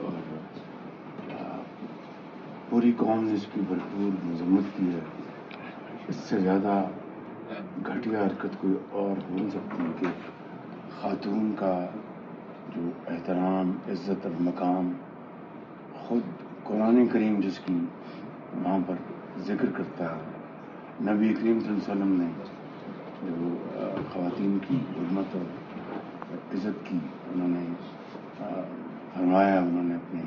اور پوری قوم نے اس کی بھرپور مذمت کی ہے. اس سے زیادہ گھٹیا حرکت کوئی اور ہو نہیں سکتی کہ خاتون کا جو احترام، عزت اور مقام خود قرآن کریم جس کی وہاں پر ذکر کرتا ہے. نبی کریم صلی اللہ علیہ وسلم نے جو خواتین کی حرمت اور عزت کی انہوں نے فرمایا. انہوں نے اپنے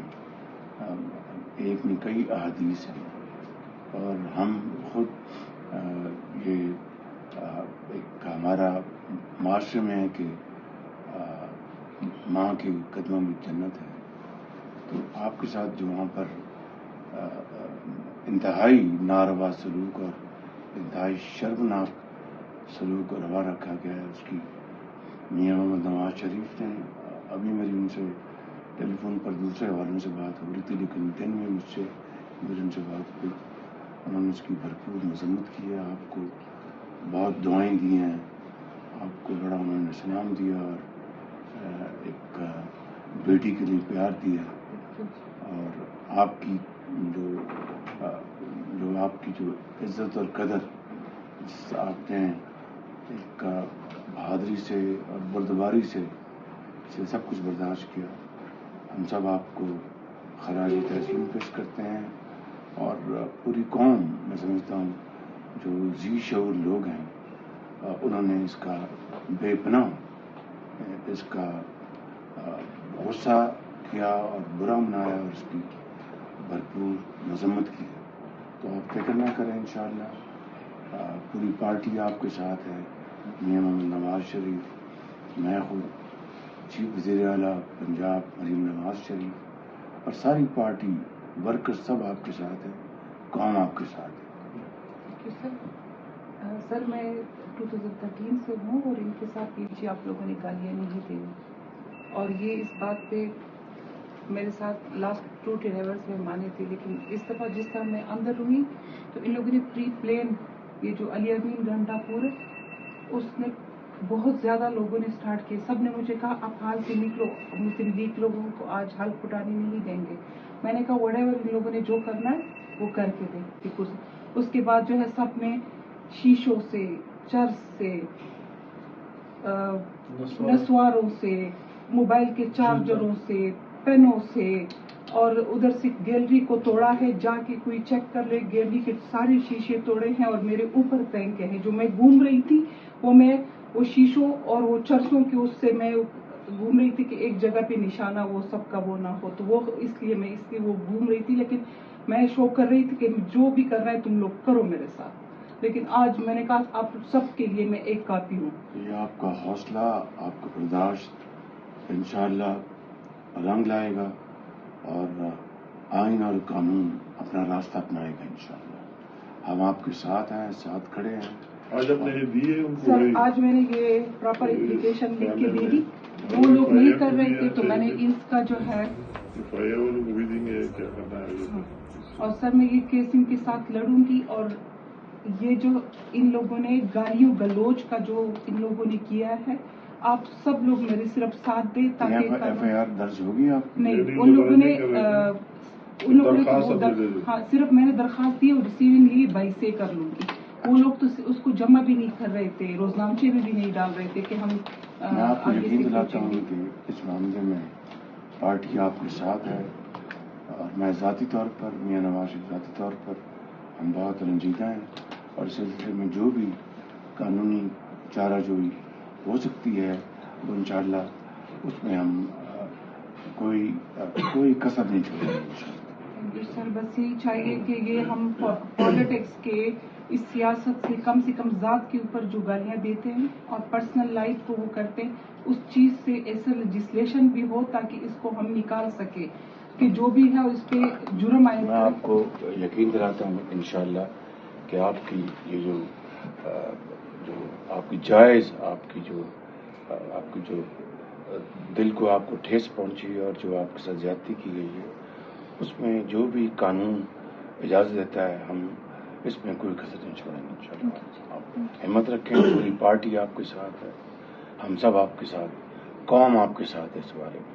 ایک نہیں کئی احادیث ہیں اور ہم خود یہ ایک ہمارا معاشرے میں ہے کہ ماں کے قدموں میں جنت ہے. تو آپ کے ساتھ جو وہاں پر انتہائی ناروا سلوک اور انتہائی شرمناک سلوک اور روا رکھا گیا ہے اس کی میاں محمد نواز شریف نے ابھی میری ان سے ٹیلی فون پر دوسرے حوالوں سے بات ہو رہی تھی لیکن دن میں مجھ سے میری ان سے بات ہوئی. انہوں نے اس کی بھرپور مذمت کی ہے. آپ کو بہت دعائیں دی ہیں, آپ کو بڑا انہوں نے سلام دیا اور ایک بیٹی کے لیے پیار دیا اور آپ کی جو آپ کی جو عزت اور قدر جس آپ نے ایک بہادری سے اور بردباری سے سب کچھ برداشت کیا. ہم سب آپ کو خراج تحسین پیش کرتے ہیں اور پوری قوم میں سمجھتا ہوں جو ذی شعور لوگ ہیں انہوں نے اس کا بے پناہ اس کا غصہ کیا اور برا منایا اور اس کی بھرپور مذمت کی. تو آپ فکر نہ کریں, انشاءاللہ پوری پارٹی آپ کے ساتھ ہے. میاں محمد نواز شریف, میں خود چیف وزیر اعلیٰ پنجاب مریم نواز شریف اور ساری پارٹی ورکر سب آپ کے ساتھ ہے, قوم آپ کے ساتھ ہے. سر میں 2013 سے ہوں اور ان کے ساتھ پیچھے آپ لوگوں نے گالیاں نہیں دی اور یہ اس بات پہ میرے ساتھ لاسٹ 2 ڈرائیورس میں مانے تھے, لیکن اس دفعہ جس طرح میں اندر ہوئی تو ان لوگوں نے پری پلین یہ جو علی امین گھنٹا پور ہے اس نے بہت زیادہ لوگوں نے سٹارٹ کیے. سب نے مجھے کہا آپ حال سے نکلو, مسلم لیگ لوگوں کو آج حلف اٹھانے نہیں دیں گے. میں نے کہا وٹ ایور ان لوگوں نے جو کرنا ہے وہ کر کے دیں. اس کے بعد جو ہے سب نے شیشوں سے, چرس سے, نسواروں سے, موبائل کے چارجروں سے, پینوں سے اور ادھر سے گیلری کو توڑا ہے. جا کے کوئی چیک کر لے, گیلری کے سارے شیشے توڑے ہیں اور میرے اوپر پھینکے ہیں. جو میں گھوم رہی تھی وہ شیشوں اور وہ چرسوں کے اس سے میں گھوم رہی تھی کہ ایک جگہ پہ نشانہ وہ سب کا وہ نہ ہو, تو وہ اس لیے وہ گھوم رہی تھی. لیکن میں شو کر رہی تھی کہ جو بھی کر رہا ہے تم لوگ کرو میرے ساتھ. لیکن آج میں نے کہا آپ سب کے لیے میں ایک کاپی ہوں. یہ آپ کا حوصلہ, آپ کا برداشت انشاءاللہ رنگ لائے گا اور آئین اور قانون اپنا راستہ اپنائے گا انشاءاللہ. ہم آپ کے ساتھ ہیں, ساتھ کھڑے ہیں. آج آپ نے یہ دی ہے ان کو؟ سر آج میں نے یہ پراپر اپلیکیشن لکھ کے دے دی. وہ لوگ نہیں کر رہے تھے تو میں نے اس کا جو ہے وہ لوگ بھی دیں گے کیا کرنا ہے. اور سر میں یہ کیس ان کے ساتھ لڑوں گی. اور یہ جو ان لوگوں نے گالیوں گلوچ کا جو ان لوگوں نے کیا ہے, آپ سب لوگ میرے صرف ساتھ دیں تاکہ ایف آئی آر درج ہوگی آپ نہیں. ان لوگوں نے ہاں صرف میں نے درخواست دی اور ریسیونگ لی 22 سے کر لوں گی. وہ لوگ تو اس کو جمع بھی نہیں کر رہے تھے, روزنامچے میں بھی نہیں ڈال رہے تھے کہ ہم میں آپ کو یقین دلاتا ہوں کہ اس معاملے میں پارٹی آپ کے ساتھ ہے اور میں ذاتی طور پر میاں نواز شریف ذاتی طور پر ہم بہت رنجیدہ ہیں اور اس سلسلے میں جو بھی قانونی چارہ جوئی ہو سکتی ہے وہ انشاءاللہ اس میں ہم کوئی کسر نہیں چھوڑیں گے انشاءاللہ. سر بس یہی چاہیے کہ یہ ہم پالیٹکس کے اس سیاست سے کم ذات کے اوپر جو گالیاں دیتے ہیں اور پرسنل لائف کو وہ کرتے ہیں, اس چیز سے ایسا لیجسلیشن بھی ہو تاکہ اس کو ہم نکال سکیں کہ جو بھی ہے اس پہ جرم آئے. میں آپ کو یقین دلاتا ہوں انشاءاللہ کہ آپ کی یہ جو آپ کی جائز آپ کی جو دل کو آپ کو ٹھیس پہنچی اور جو آپ کے ساتھ زیادتی کی گئی ہے اس میں جو بھی قانون اجازت دیتا ہے ہم اس میں کوئی کسر نہیں چھوڑیں گے انشاءاللہ. آپ ہمت رکھیں, پوری پارٹی آپ کے ساتھ ہے, ہم سب آپ کے ساتھ, قوم آپ کے ساتھ ہے اس بارے میں.